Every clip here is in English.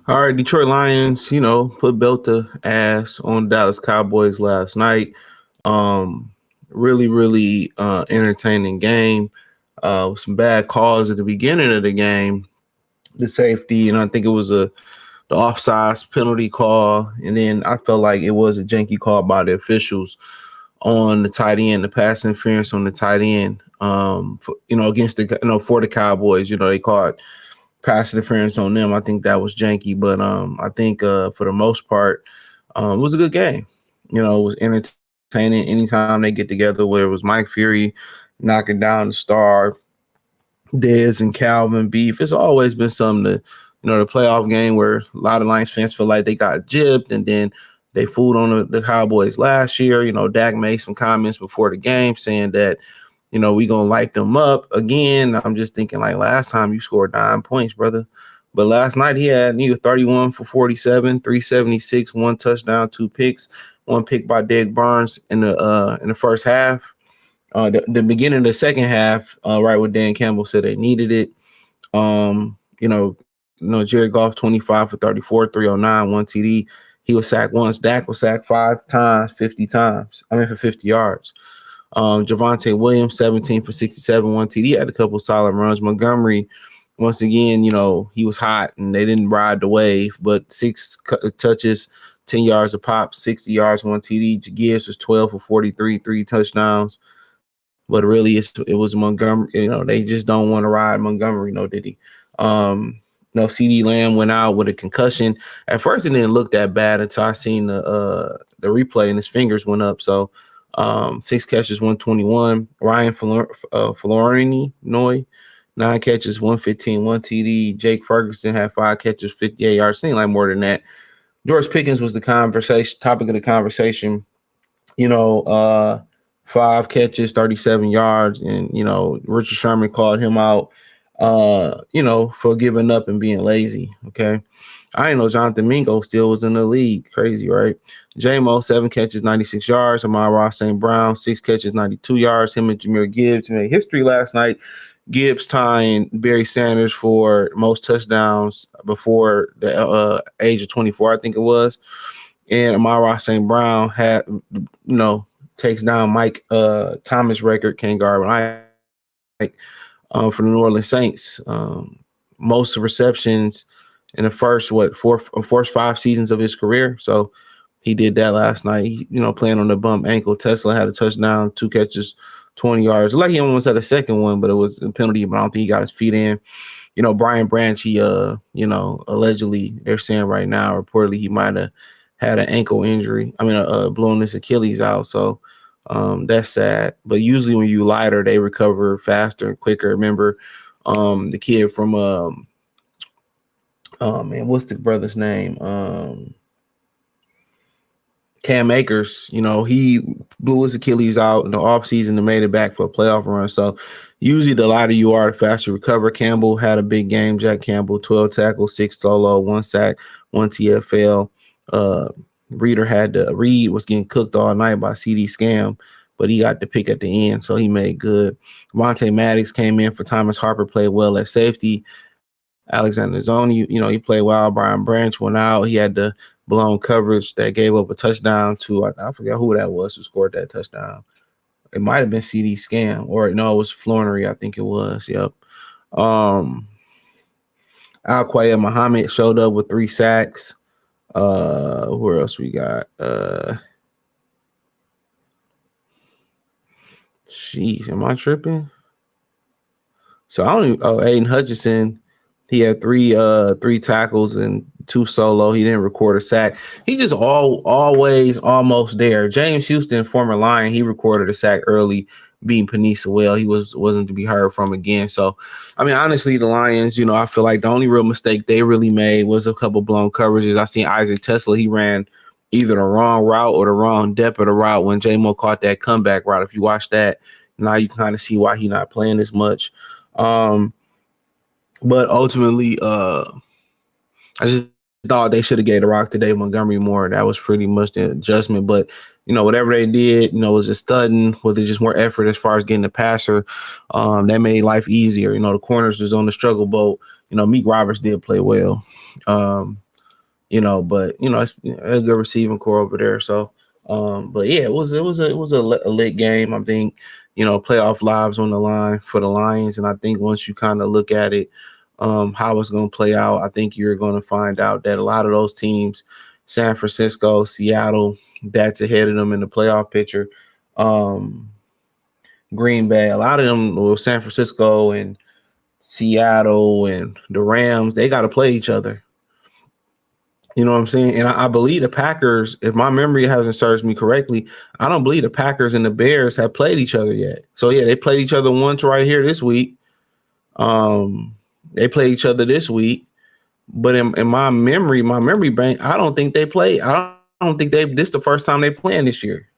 All right, Detroit Lions, put belt to ass on Dallas Cowboys last night. Um, really entertaining game. With some bad calls at the beginning of the game. The safety, and I think it was the offsides penalty call, and then I felt like it was a janky call by the officials on the tight end, the pass interference on the tight end. Against for the Cowboys, they called pass interference on them. I think that was janky, but I think for the most part, it was a good game. It was entertaining anytime they get together. Where it was Mike Fury knocking down the star, Dez and Calvin beef. It's always been something the playoff game where a lot of Lions fans feel like they got gypped, and then they fooled on the Cowboys last year. Dak made some comments before the game saying that we gonna light them up again. I'm just thinking like last time you scored 9 points, brother. But last night he was 31 for 47, 376, one touchdown, two picks, one pick by Deg Barnes in the first half. The beginning of the second half, right when Dan Campbell said they needed it. Jared Goff 25 for 34, 309, one TD. He was sacked once. Dak was sacked 5 times, 50 times. For 50 yards. Javonte Williams, 17 for 67, one TD, had a couple solid runs. Montgomery, once again, he was hot and they didn't ride the wave, but 6 touches, 10 yards a pop, 60 yards, one TD. Gibbs was 12 for 43, 3 touchdowns. But really, it was Montgomery. They just don't want to ride Montgomery, did he? CD Lamb went out with a concussion. At first, it didn't look that bad until I seen the replay and his fingers went up. So 6 catches, 121. Ryan Florini, 9 catches, 115, one TD. Jake Ferguson had 5 catches, 58 yards. Seemed like more than that. George Pickens was the topic of the conversation. 5 catches, 37 yards, and Richard Sherman called him out, for giving up and being lazy. Okay. I didn't know Jonathan Mingo still was in the league. Crazy, right? J-Mo, 7 catches, 96 yards. Amon-Ra St. Brown, 6 catches, 92 yards. Him and Jahmyr Gibbs made history last night. Gibbs tying Barry Sanders for most touchdowns before the age of 24, I think it was. And Amon-Ra St. Brown had, takes down Mike Thomas record, Ken Garvin, for the New Orleans Saints. Most receptions in the first 5 seasons of his career. So he did that last night. Playing on the bump ankle. Tesla had a touchdown, 2 catches, 20 yards. Like he almost had a second one, but it was a penalty. But I don't think he got his feet in. Brian Branch, he allegedly they're saying right now, reportedly he might have had an ankle injury. Blown his Achilles out. So that's sad. But usually when you lighter, they recover faster and quicker. Remember the kid from what's the brother's name? Cam Akers, he blew his Achilles out in the offseason and made it back for a playoff run. So usually the lighter you are, the faster you recover. Campbell had a big game. Jack Campbell, 12 tackles, 6 solo, 1 sack, 1 TFL. Reed was getting cooked all night by CD Scam, but he got the pick at the end, so he made good. Monte Maddox came in for Thomas Harper, played well at safety. Alexander Zoni, he played well. Brian Branch went out. He had the blown coverage that gave up a touchdown to, I forget who that was who scored that touchdown. It might have been CD Scam, or no, it was Flournery, I think it was. Yep. Al-Quaya Muhammad showed up with 3 sacks. Where else we got? Jeez, am I tripping? So I don't even. Oh, Aiden Hutchinson, he had 3 tackles and 2 solo. He didn't record a sack. He just always almost there. James Houston, former Lion, he recorded a sack early, beating Panisa well. He wasn't to be heard from again. So, honestly, the Lions, I feel like the only real mistake they really made was a couple blown coverages. I seen Isaac Tesla. He ran either the wrong route or the wrong depth of the route when J-Mo caught that comeback route. If you watch that, now you kind of see why he's not playing as much. But ultimately, I just thought they should have gave the rock to Dave Montgomery more. That was pretty much the adjustment. But, whatever they did, was just studying, was it just more effort as far as getting the passer? That made life easier. The corners was on the struggle boat. Meek Roberts did play well. But it's a good receiving core over there. So, but yeah, it was a lit game. I think playoff lives on the line for the Lions, and I think once you kind of look at it, how it's going to play out, I think you're going to find out that a lot of those teams, San Francisco, Seattle, that's ahead of them in the playoff picture. Um, Green Bay, a lot of them, well, San Francisco and Seattle and the Rams, they got to play each other. You know what I'm saying? And I believe the Packers, if my memory hasn't served me correctly, I don't believe the Packers and the Bears have played each other yet. So yeah, they played each other once right here this week. Um, they play each other this week, but in my memory bank, I don't think they played. I don't think this the first time they playing this year.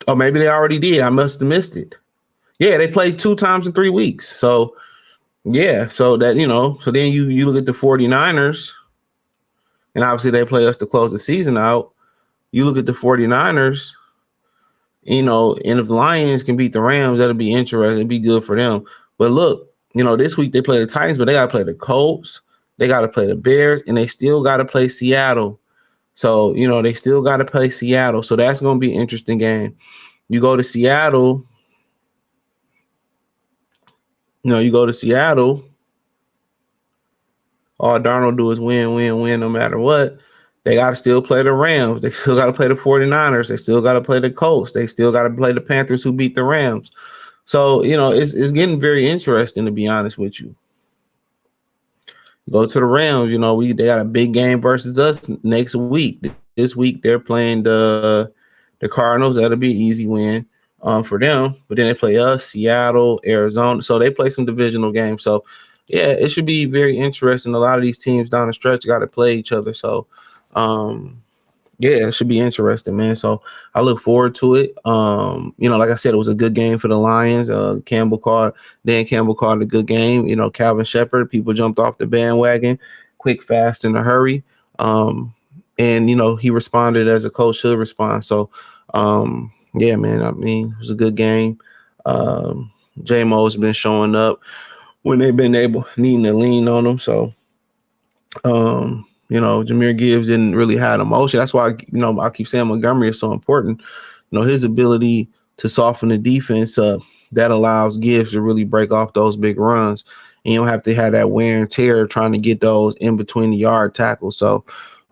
Or maybe they already did. I must have missed it. Yeah, they played 2 times in 3 weeks. So yeah, so that so then you look at the 49ers, and obviously they play us to close the season out. You look at the 49ers, and if the Lions can beat the Rams, that'll be interesting. It'd be good for them. But look, this week they play the Titans, but they got to play the Colts. They got to play the Bears, and they still got to play Seattle. So, they still got to play Seattle. So that's going to be an interesting game. You go to Seattle, you go to Seattle, all Darnold do is win, win, win no matter what. They got to still play the Rams. They still got to play the 49ers. They still got to play the Colts. They still got to play the Panthers who beat the Rams. So, it's getting very interesting, to be honest with you. Go to the Rams, they got a big game versus us next week. This week they're playing the Cardinals. That'll be an easy win for them. But then they play us, Seattle, Arizona. So they play some divisional games. So yeah, it should be very interesting. A lot of these teams down the stretch got to play each other. So yeah, it should be interesting, man. So I look forward to it. Like I said, it was a good game for the Lions. Dan Campbell called it a good game. Calvin Shepard, people jumped off the bandwagon quick, fast, in a hurry. And he responded as a coach should respond. So yeah, man, I mean, it was a good game. J-Mo's been showing up when they've been needing to lean on them. So Jahmyr Gibbs didn't really have emotion. That's why, I keep saying Montgomery is so important. His ability to soften the defense up, that allows Gibbs to really break off those big runs. And you don't have to have that wear and tear trying to get those in between the yard tackles. So,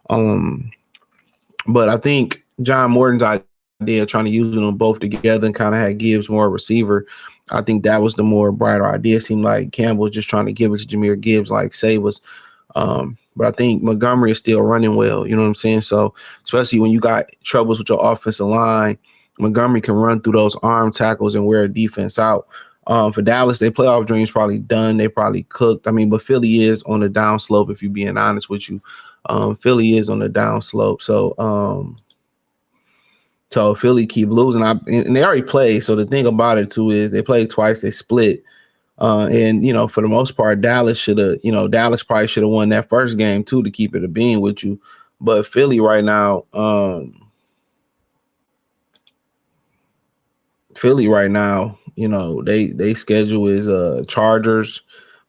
but I think John Morton's idea trying to use them both together and kind of had Gibbs more receiver, I think that was the more brighter idea. It seemed like Campbell was just trying to give it to Jahmyr Gibbs like Say was. But I think Montgomery is still running well. You know what I'm saying? So especially when you got troubles with your offensive line, Montgomery can run through those arm tackles and wear a defense out. For Dallas, their playoff dreams probably done. They probably cooked. I mean, but Philly is on the down slope, if you're being honest with you. Philly is on the down slope. So Philly keep losing. And they already played. So the thing about it too is they played twice. They split. And for the most part, Dallas probably should have won that first game too to keep it a bean with you. But Philly right now, they schedule is Chargers,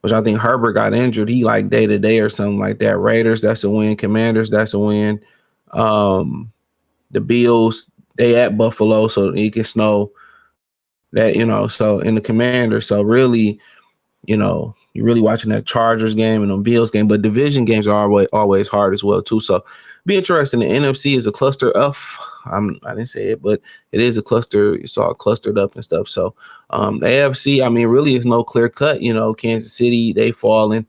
which I think Herbert got injured. He like day to day or something like that. Raiders, that's a win. Commanders, that's a win. The Bills, they at Buffalo, so it can snow. So in the Commanders, so really, you're really watching that Chargers game and the Bills game, but division games are always hard as well too. So be interesting. The NFC is a cluster of, I didn't say it, but it is a cluster. You saw it clustered up and stuff. So the AFC, I mean, really is no clear cut. Kansas City, they falling.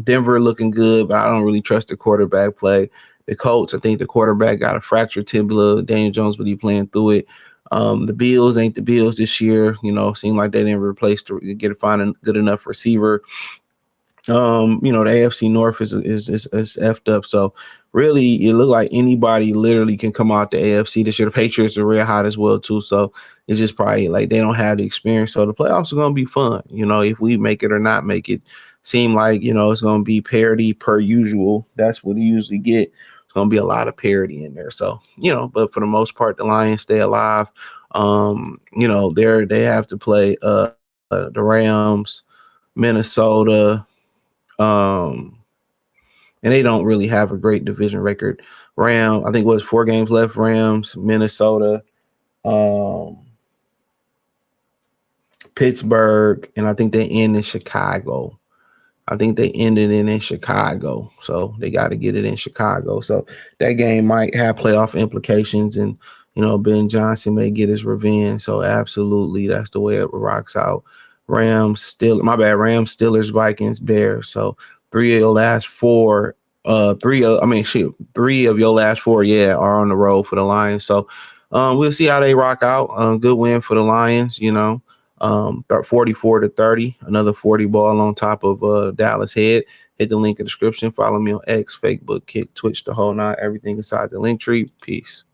Denver looking good, but I don't really trust the quarterback play. The Colts, I think the quarterback got a fractured tibia. Daniel Jones, but he playing through it. The Bills ain't the Bills this year. Seem like they didn't find a good enough receiver. The AFC North is effed up. So really, it look like anybody literally can come out the AFC this year. The Patriots are real hot as well too. So it's just probably like they don't have the experience. So the playoffs are gonna be fun. If we make it or not make it, seem like it's gonna be parity per usual. That's what you usually get. It's gonna be a lot of parity in there. So but for the most part, the Lions stay alive. They have to play the Rams, Minnesota, And they don't really have a great division record. I think it was 4 games left. Rams, Minnesota, um, Pittsburgh, and I think they end in Chicago. I think they ended it in Chicago. So they got to get it in Chicago. So that game might have playoff implications, and Ben Johnson may get his revenge. So absolutely, that's the way it rocks out. Rams, Steelers, Vikings, Bears. So three of your last four, three of your last four, are on the road for the Lions. So we'll see how they rock out. Good win for the Lions, 44-30, another 40 ball on top of Dallas head. Hit the link in the description. Follow me on X, Facebook, Kick, Twitch, the whole nine, everything inside the link tree. Peace.